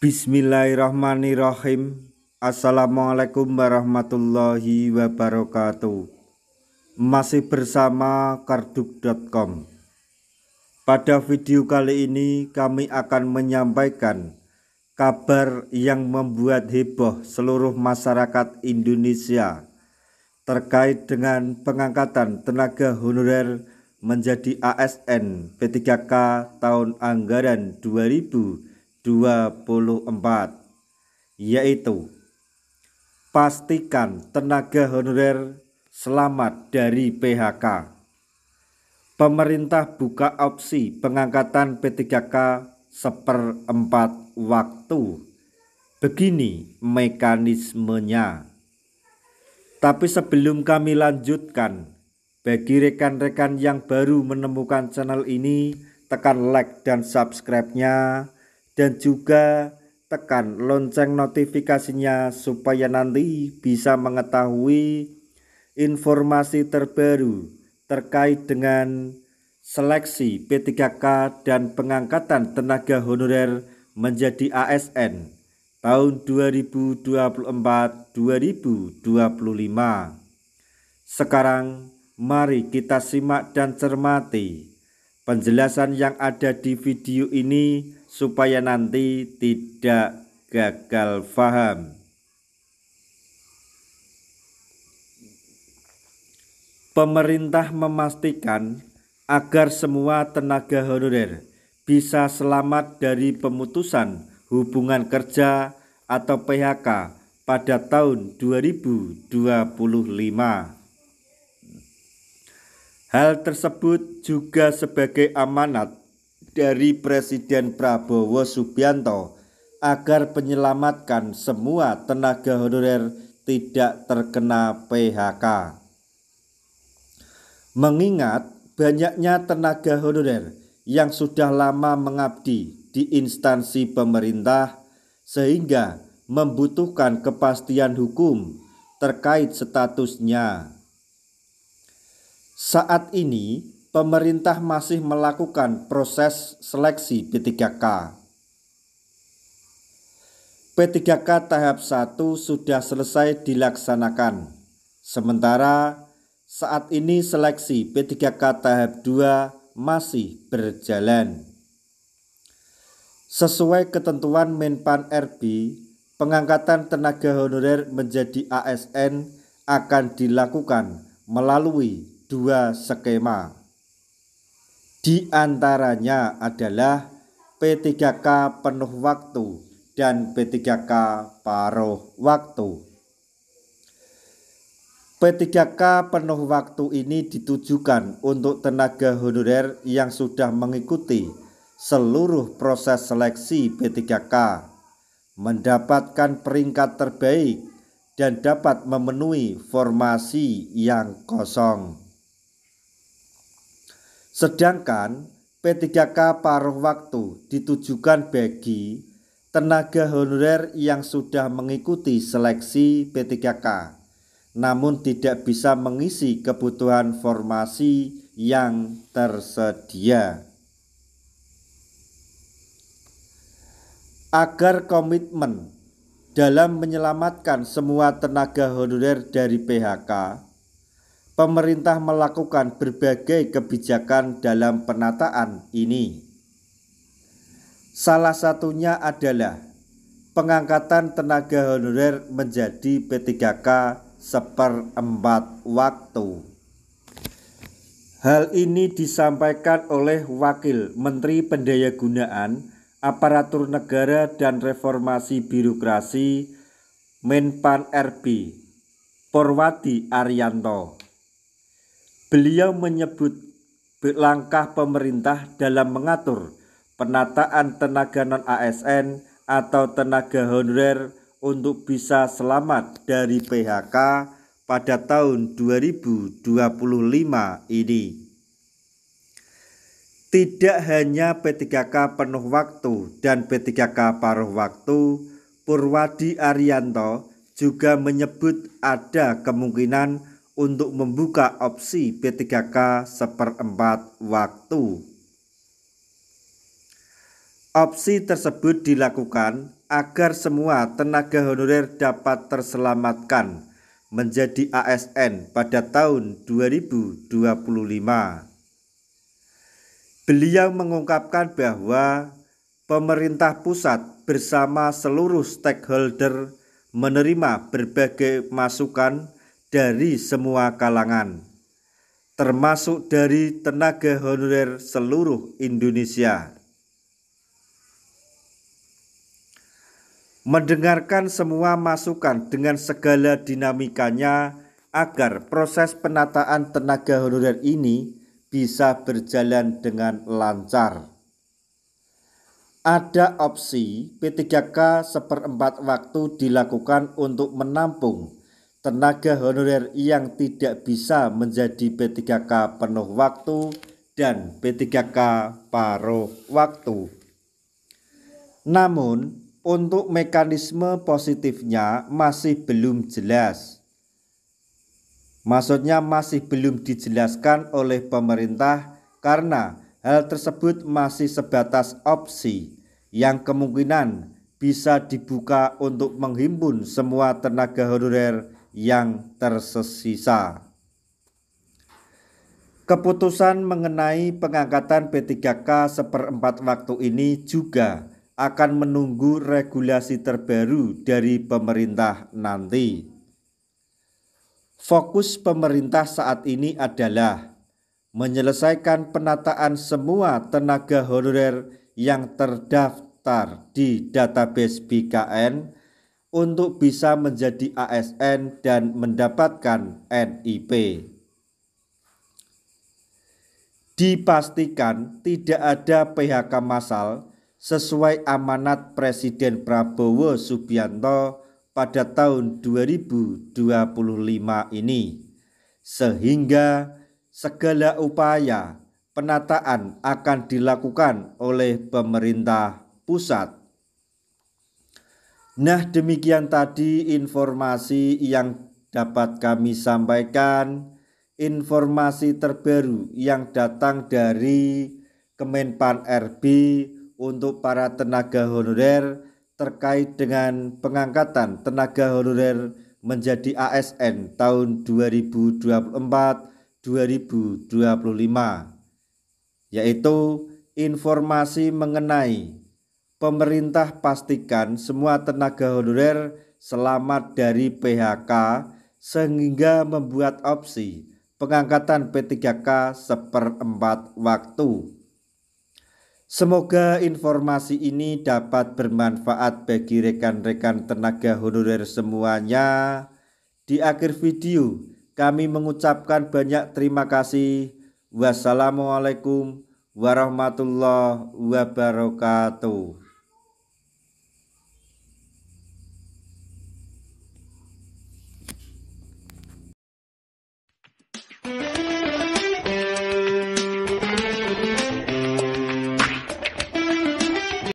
Bismillahirrahmanirrahim. Assalamualaikum warahmatullahi wabarakatuh. Masih bersama karduk.com. Pada video kali ini kami akan menyampaikan kabar yang membuat heboh seluruh masyarakat Indonesia terkait dengan pengangkatan tenaga honorer menjadi ASN P3K tahun anggaran 2024, yaitu pastikan tenaga honorer selamat dari PHK. Pemerintah buka opsi pengangkatan P3K seperempat waktu. Begini mekanismenya. Tapi sebelum kami lanjutkan, bagi rekan-rekan yang baru menemukan channel ini, tekan like dan subscribe-nya, dan juga tekan lonceng notifikasinya supaya nanti bisa mengetahui informasi terbaru terkait dengan seleksi P3K dan pengangkatan tenaga honorer menjadi ASN tahun 2024-2025. Sekarang mari kita simak dan cermati penjelasan yang ada di video ini supaya nanti tidak gagal paham. Pemerintah memastikan agar semua tenaga honorer bisa selamat dari pemutusan hubungan kerja atau PHK pada tahun 2025. Hal tersebut juga sebagai amanat dari Presiden Prabowo Subianto agar menyelamatkan semua tenaga honorer tidak terkena PHK. Mengingat banyaknya tenaga honorer yang sudah lama mengabdi di instansi pemerintah sehingga membutuhkan kepastian hukum terkait statusnya. Saat ini pemerintah masih melakukan proses seleksi P3K. P3K tahap 1 sudah selesai dilaksanakan. Sementara saat ini seleksi P3K tahap 2 masih berjalan. Sesuai ketentuan Menpan RB, pengangkatan tenaga honorer menjadi ASN akan dilakukan melalui 2 skema. Di antaranya adalah P3K penuh waktu dan P3K paruh waktu. P3K penuh waktu ini ditujukan untuk tenaga honorer yang sudah mengikuti seluruh proses seleksi P3K, mendapatkan peringkat terbaik dan dapat memenuhi formasi yang kosong. Sedangkan P3K paruh waktu ditujukan bagi tenaga honorer yang sudah mengikuti seleksi P3K namun tidak bisa mengisi kebutuhan formasi yang tersedia. Agar komitmen dalam menyelamatkan semua tenaga honorer dari PHK, pemerintah melakukan berbagai kebijakan dalam penataan ini. Salah satunya adalah pengangkatan tenaga honorer menjadi P3K seperempat waktu. Hal ini disampaikan oleh Wakil Menteri Pendayagunaan Aparatur Negara dan Reformasi Birokrasi Menpan RB, Porwadi Arianto. Beliau menyebut langkah pemerintah dalam mengatur penataan tenaga non-ASN atau tenaga honorer untuk bisa selamat dari PHK pada tahun 2025 ini. Tidak hanya P3K penuh waktu dan P3K paruh waktu, Porwadi Arianto juga menyebut ada kemungkinan untuk membuka opsi P3K seperempat waktu. Opsi tersebut dilakukan agar semua tenaga honorer dapat terselamatkan menjadi ASN pada tahun 2025. Beliau mengungkapkan bahwa pemerintah pusat bersama seluruh stakeholder menerima berbagai masukan dari semua kalangan, termasuk dari tenaga honorer seluruh Indonesia. Mendengarkan semua masukan dengan segala dinamikanya agar proses penataan tenaga honorer ini bisa berjalan dengan lancar. Ada opsi P3K seperempat waktu dilakukan untuk menampung tenaga honorer yang tidak bisa menjadi P3K penuh waktu dan P3K paruh waktu. Namun, untuk mekanisme positifnya masih belum jelas. Maksudnya masih belum dijelaskan oleh pemerintah karena hal tersebut masih sebatas opsi yang kemungkinan bisa dibuka untuk menghimpun semua tenaga honorer yang tersisa. Keputusan mengenai pengangkatan P3K seperempat waktu ini juga akan menunggu regulasi terbaru dari pemerintah nanti. Fokus pemerintah saat ini adalah menyelesaikan penataan semua tenaga honorer yang terdaftar di database BKN untuk bisa menjadi ASN dan mendapatkan NIP. Dipastikan tidak ada PHK massal sesuai amanat Presiden Prabowo Subianto pada tahun 2025 ini, sehingga segala upaya penataan akan dilakukan oleh pemerintah pusat. Nah, demikian tadi informasi yang dapat kami sampaikan, informasi terbaru yang datang dari Kemenpan RB untuk para tenaga honorer terkait dengan pengangkatan tenaga honorer menjadi ASN tahun 2024-2025, yaitu informasi mengenai pemerintah pastikan semua tenaga honorer selamat dari PHK sehingga membuat opsi pengangkatan P3K seperempat waktu. Semoga informasi ini dapat bermanfaat bagi rekan-rekan tenaga honorer semuanya. Di akhir video kami mengucapkan banyak terima kasih. Wassalamualaikum warahmatullahi wabarakatuh.